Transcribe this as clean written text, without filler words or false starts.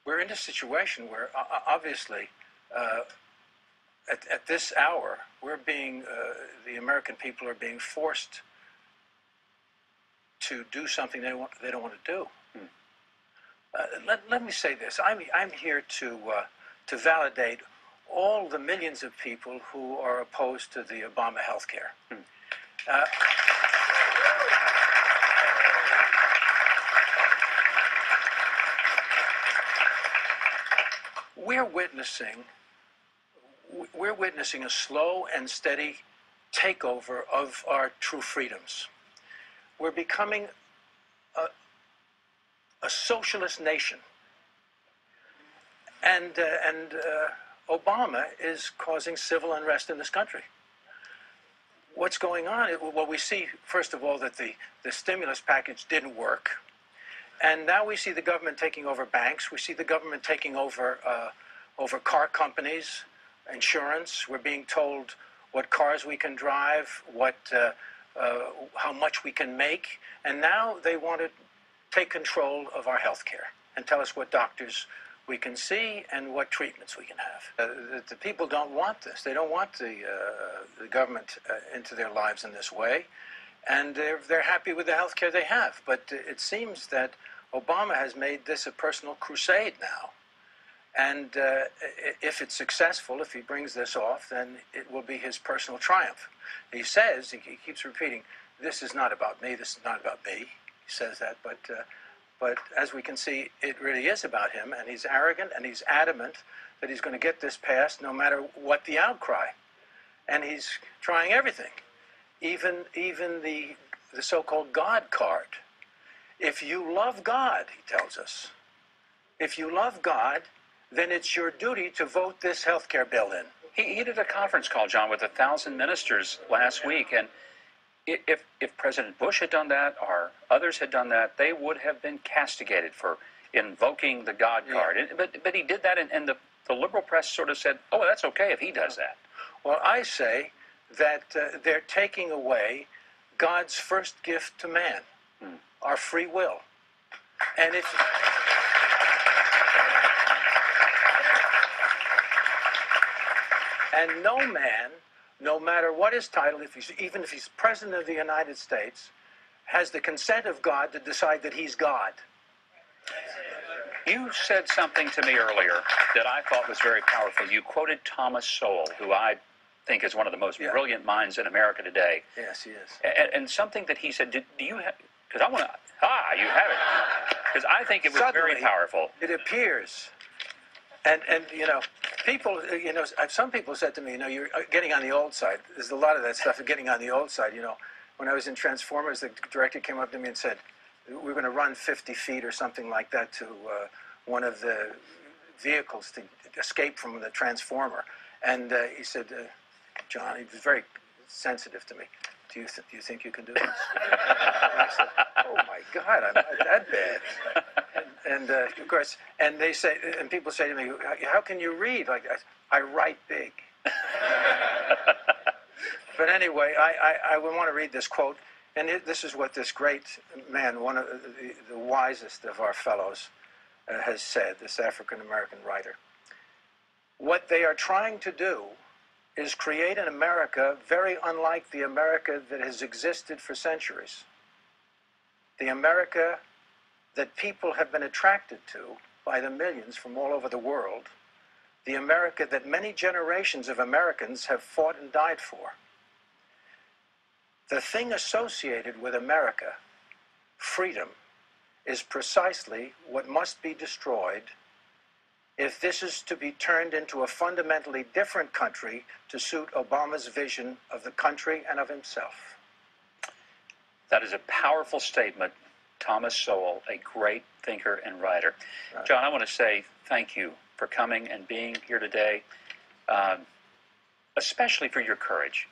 we're in a situation where obviously at this hour we're being the American people are being forced to do something they don't want to do. Let me say this: I'm here to validate all the millions of people who are opposed to the Obama health care. We're witnessing a slow and steady takeover of our true freedoms. We're becoming a socialist nation, and Obama is causing civil unrest in this country. What's going on? Well, we see, first of all, that the stimulus package didn't work. And now we see the government taking over banks. We see the government taking over car companies, insurance. We're being told what cars we can drive, how much we can make. And now they want to take control of our health care and tell us what doctors we can see and what treatments we can have. The people don't want this. They don't want the government into their lives in this way. And they're happy with the health care they have. But it seems that Obama has made this a personal crusade now. And if it's successful, if he brings this off, then it will be his personal triumph. He says, he keeps repeating, this is not about me, this is not about me. He says that, but as we can see, it really is about him, and he's arrogant, and he's adamant that he's going to get this passed no matter what the outcry. And he's trying everything, even the so-called God card. If you love God, he tells us, if you love God, then it's your duty to vote this health care bill in. He did a conference call, John, with 1,000 ministers last week, and if President Bush had done that or others had done that, they would have been castigated for invoking the God card. But he did that, and the liberal press sort of said, oh, that's okay if he does that. Well, I say that they're taking away God's first gift to man, our free will. And if... And no man, no matter what his title, even if he's President of the United States, has the consent of God to decide that he's God. You said something to me earlier that I thought was very powerful. You quoted Thomas Sowell, who I think is one of the most brilliant minds in America today. Yes, he is. And something that he said, do you have, because I want to, you have it. Because I think it was Suddenly, very powerful. It appears, and people, some people said to me, you're getting on the old side. There's a lot of that stuff of getting on the old side. When I was in Transformers, the director came up to me and said, we're going to run 50 feet or something like that to one of the vehicles to escape from the Transformer. And he said, John, he was very sensitive to me. Do you think you can do this? And I said, oh my God, I'm not that bad. And of course, and they say, and people say to me, how can you read like that? I write big. But anyway, I would want to read this quote, and this is what this great man, one of the wisest of our fellows, has said, this African-American writer. What they are trying to do is create an America very unlike the America that has existed for centuries. The America that people have been attracted to by the millions from all over the world. The America that many generations of Americans have fought and died for. The thing associated with America, freedom, is precisely what must be destroyed if this is to be turned into a fundamentally different country to suit Obama's vision of the country and of himself. That is a powerful statement. Thomas Sowell, a great thinker and writer. Right. John, I want to say thank you for coming and being here today, especially for your courage.